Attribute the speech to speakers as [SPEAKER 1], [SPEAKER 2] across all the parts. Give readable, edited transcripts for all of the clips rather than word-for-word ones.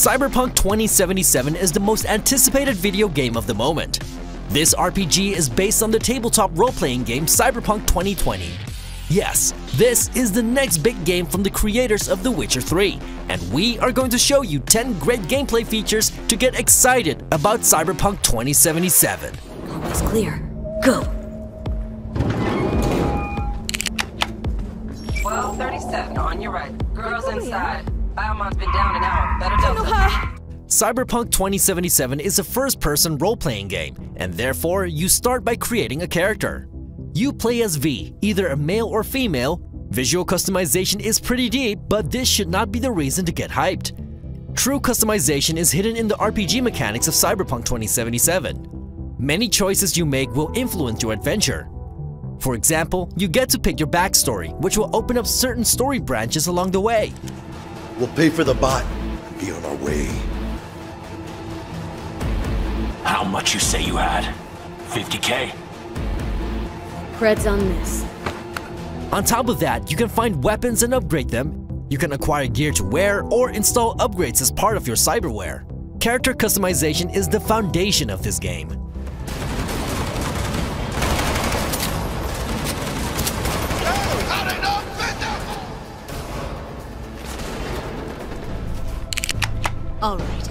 [SPEAKER 1] Cyberpunk 2077 is the most anticipated video game of the moment. This RPG is based on the tabletop role-playing game Cyberpunk 2020. Yes, this is the next big game from the creators of The Witcher 3, and we are going to show you 10 great gameplay features to get excited about Cyberpunk 2077.
[SPEAKER 2] Almost clear. Go!
[SPEAKER 3] 12:37 on your right. Girls inside. Biomon's been down an hour. Better tell them.
[SPEAKER 1] Cyberpunk 2077 is a first-person role-playing game, and therefore you start by creating a character. You play as V, either a male or female. Visual customization is pretty deep, but this should not be the reason to get hyped. True customization is hidden in the RPG mechanics of Cyberpunk 2077. Many choices you make will influence your adventure. For example, you get to pick your backstory, which will open up certain story branches along the way.
[SPEAKER 4] We'll pay for the bot and be on our way.
[SPEAKER 5] How much you say you had? 50K?
[SPEAKER 2] Creds on this.
[SPEAKER 1] On top of that, you can find weapons and upgrade them. You can acquire gear to wear or install upgrades as part of your cyberware. Character customization is the foundation of this game.
[SPEAKER 2] Alright.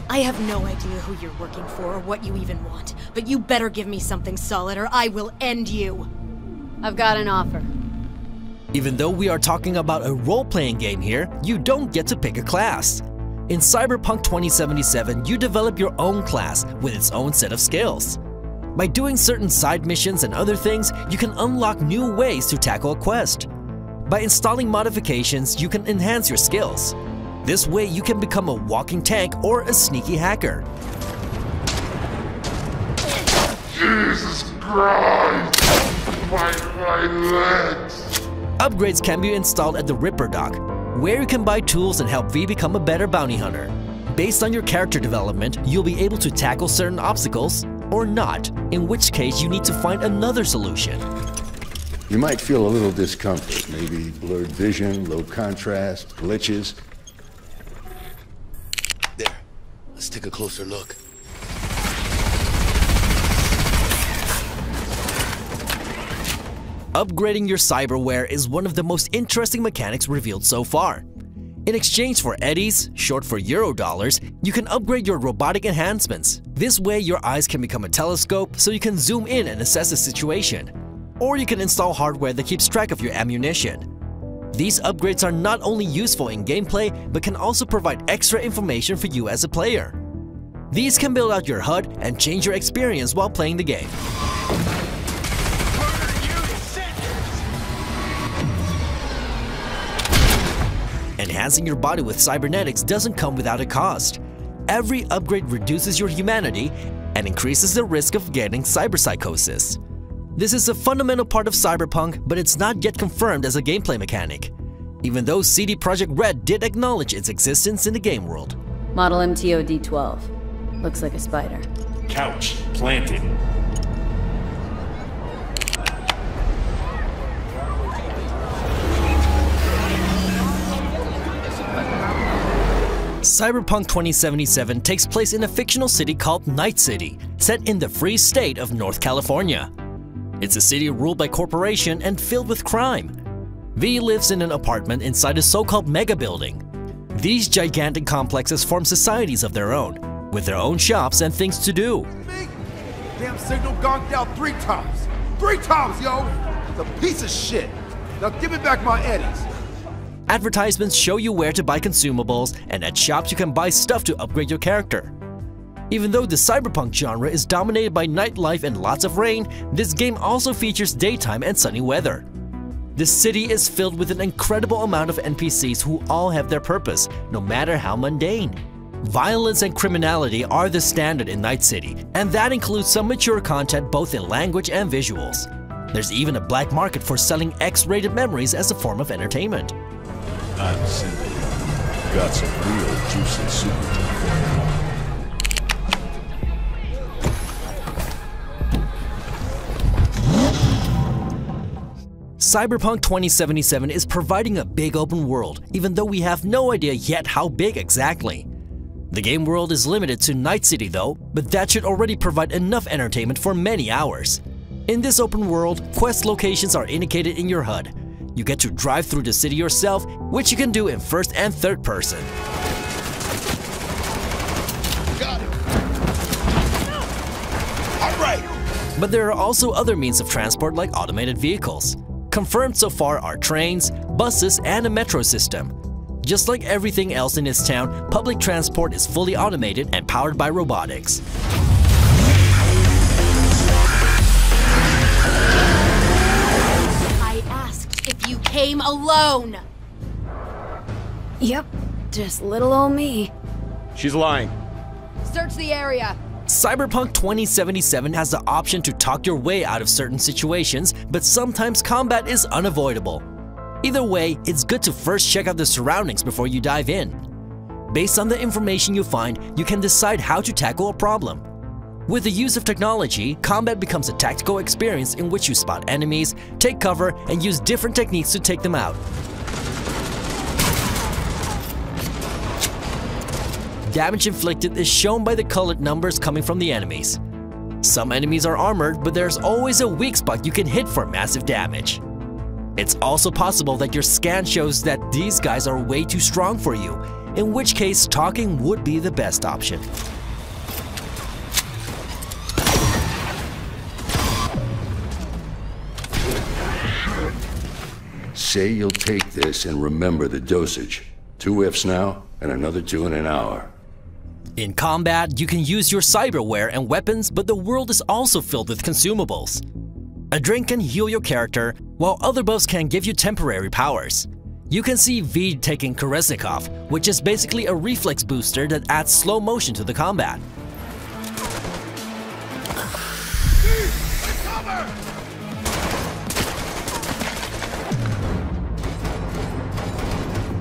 [SPEAKER 2] I have no idea who you're working for or what you even want, but you better give me something solid or I will end you. I've got an offer.
[SPEAKER 1] Even though we are talking about a role-playing game here, you don't get to pick a class. In Cyberpunk 2077, you develop your own class with its own set of skills. By doing certain side missions and other things, you can unlock new ways to tackle a quest. By installing modifications, you can enhance your skills. This way, you can become a walking tank or a sneaky hacker.
[SPEAKER 6] Jesus Christ! My legs!
[SPEAKER 1] Upgrades can be installed at the Ripper Dock, where you can buy tools and help V become a better bounty hunter. Based on your character development, you'll be able to tackle certain obstacles, or not, in which case you need to find another solution.
[SPEAKER 4] You might feel a little discomfort, maybe blurred vision, low contrast, glitches. There, let's take a closer look.
[SPEAKER 1] Upgrading your cyberware is one of the most interesting mechanics revealed so far. In exchange for eddies, short for Eurodollars, you can upgrade your robotic enhancements. This way your eyes can become a telescope so you can zoom in and assess a situation. Or you can install hardware that keeps track of your ammunition. These upgrades are not only useful in gameplay, but can also provide extra information for you as a player. These can build out your HUD and change your experience while playing the game. Enhancing your body with cybernetics doesn't come without a cost. Every upgrade reduces your humanity and increases the risk of getting cyberpsychosis. This is a fundamental part of Cyberpunk, but it's not yet confirmed as a gameplay mechanic, even though CD Projekt Red did acknowledge its existence in the game world.
[SPEAKER 2] Model MTO D12. Looks like a spider.
[SPEAKER 5] Couch planted.
[SPEAKER 1] Cyberpunk 2077 takes place in a fictional city called Night City, set in the free state of North California. It's a city ruled by corporation and filled with crime. V lives in an apartment inside a so-called mega building. These gigantic complexes form societies of their own, with their own shops and things to do.
[SPEAKER 6] Damn signal gonked out 3 times! 3 times, yo! It's a piece of shit! Now give me back my eddies!
[SPEAKER 1] Advertisements show you where to buy consumables, and at shops you can buy stuff to upgrade your character. Even though the cyberpunk genre is dominated by nightlife and lots of rain, this game also features daytime and sunny weather. The city is filled with an incredible amount of NPCs who all have their purpose, no matter how mundane. Violence and criminality are the standard in Night City, and that includes some mature content both in language and visuals. There's even a black market for selling X-rated memories as a form of entertainment.
[SPEAKER 4] I'm simply got some real juicy super.
[SPEAKER 1] Cyberpunk 2077 is providing a big open world, even though we have no idea yet how big exactly. The game world is limited to Night City though, but that should already provide enough entertainment for many hours. In this open world, quest locations are indicated in your HUD. You get to drive through the city yourself, which you can do in first and third person.
[SPEAKER 6] Got it. All right.
[SPEAKER 1] But there are also other means of transport like automated vehicles. Confirmed so far are trains, buses, and a metro system. Just like everything else in this town, public transport is fully automated and powered by robotics.
[SPEAKER 2] I asked if you came alone!
[SPEAKER 7] Yep, just little old me.
[SPEAKER 8] She's lying.
[SPEAKER 2] Search the area!
[SPEAKER 1] Cyberpunk 2077 has the option to talk your way out of certain situations, but sometimes combat is unavoidable. Either way, it's good to first check out the surroundings before you dive in. Based on the information you find, you can decide how to tackle a problem. With the use of technology, combat becomes a tactical experience in which you spot enemies, take cover, and use different techniques to take them out. Damage inflicted is shown by the colored numbers coming from the enemies. Some enemies are armored, but there's always a weak spot you can hit for massive damage. It's also possible that your scan shows that these guys are way too strong for you, in which case talking would be the best option.
[SPEAKER 4] Say you'll take this and remember the dosage. 2 whiffs now, and another 2 in an hour.
[SPEAKER 1] In combat, you can use your cyberware and weapons, but the world is also filled with consumables. A drink can heal your character, while other buffs can give you temporary powers. You can see V taking Kolesnikov, which is basically a reflex booster that adds slow motion to the combat.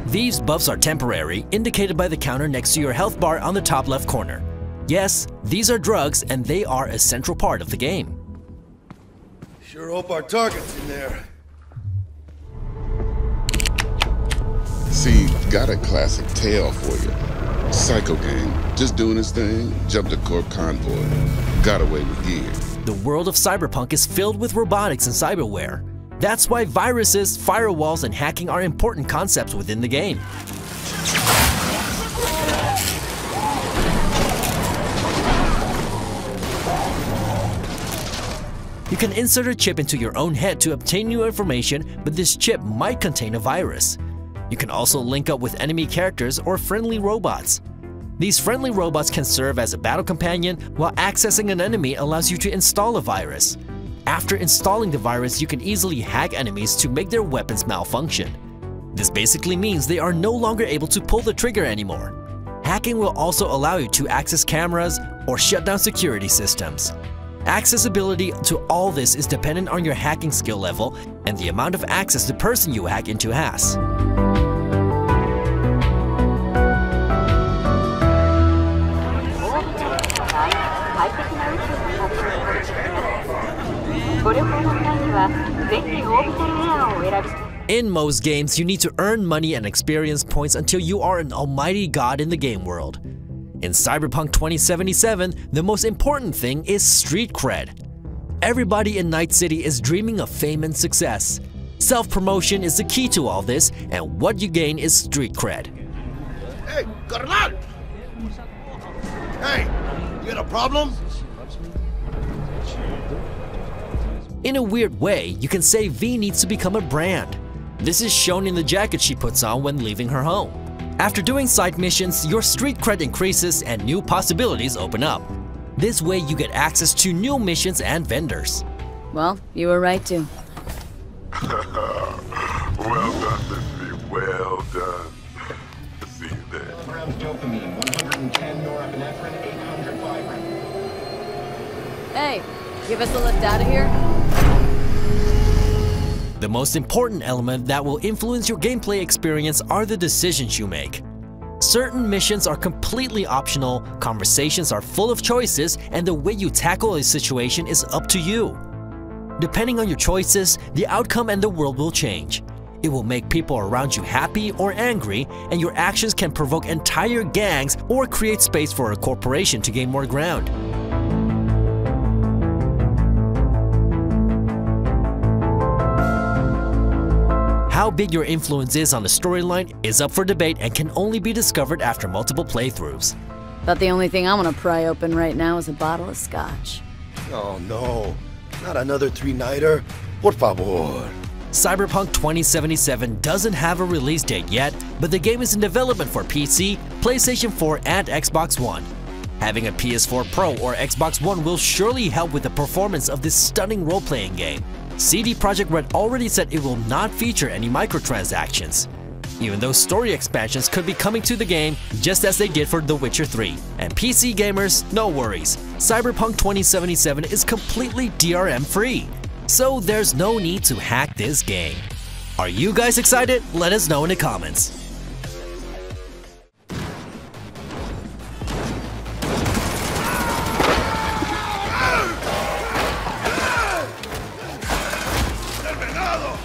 [SPEAKER 1] These buffs are temporary, indicated by the counter next to your health bar on the top left corner. Yes, these are drugs and they are a central part of the game.
[SPEAKER 6] Sure hope our target's in there.
[SPEAKER 9] See, got a classic tale for you. Psycho gang, just doing his thing, jumped a corp convoy, got away with gear.
[SPEAKER 1] The world of Cyberpunk is filled with robotics and cyberware. That's why viruses, firewalls, and hacking are important concepts within the game. You can insert a chip into your own head to obtain new information, but this chip might contain a virus. You can also link up with enemy characters or friendly robots. These friendly robots can serve as a battle companion, while accessing an enemy allows you to install a virus. After installing the virus, you can easily hack enemies to make their weapons malfunction. This basically means they are no longer able to pull the trigger anymore. Hacking will also allow you to access cameras or shut down security systems. Accessibility to all this is dependent on your hacking skill level and the amount of access the person you hack into has. In most games, you need to earn money and experience points until you are an almighty god in the game world. In Cyberpunk 2077, the most important thing is street cred. Everybody in Night City is dreaming of fame and success. Self-promotion is the key to all this, and what you gain is street cred.
[SPEAKER 6] Hey, carnal! Hey, you got a problem?
[SPEAKER 1] In a weird way, you can say V needs to become a brand. This is shown in the jacket she puts on when leaving her home. After doing side missions, your street cred increases and new possibilities open up. This way you get access to new missions and vendors.
[SPEAKER 7] Well, you were right too.
[SPEAKER 9] Well done, Missy. Well done. See you there.
[SPEAKER 10] Dopamine, 110 norepinephrine, 800 vibrant.
[SPEAKER 7] Hey, give us a lift out of here?
[SPEAKER 1] The most important element that will influence your gameplay experience are the decisions you make. Certain missions are completely optional, conversations are full of choices, and the way you tackle a situation is up to you. Depending on your choices, the outcome and the world will change. It will make people around you happy or angry, and your actions can provoke entire gangs or create space for a corporation to gain more ground. How big your influence is on the storyline is up for debate and can only be discovered after multiple playthroughs.
[SPEAKER 7] But the only thing I want to pry open right now is a bottle of scotch.
[SPEAKER 8] Oh no, not another three-nighter. Por favor.
[SPEAKER 1] Cyberpunk 2077 doesn't have a release date yet, but the game is in development for PC, PlayStation 4, and Xbox One. Having a PS4 Pro or Xbox One will surely help with the performance of this stunning role-playing game. CD Projekt Red already said it will not feature any microtransactions, even though story expansions could be coming to the game just as they did for The Witcher 3. And PC gamers, no worries, Cyberpunk 2077 is completely DRM free, so there's no need to hack this game. Are you guys excited? Let us know in the comments.
[SPEAKER 6] ¡El venado!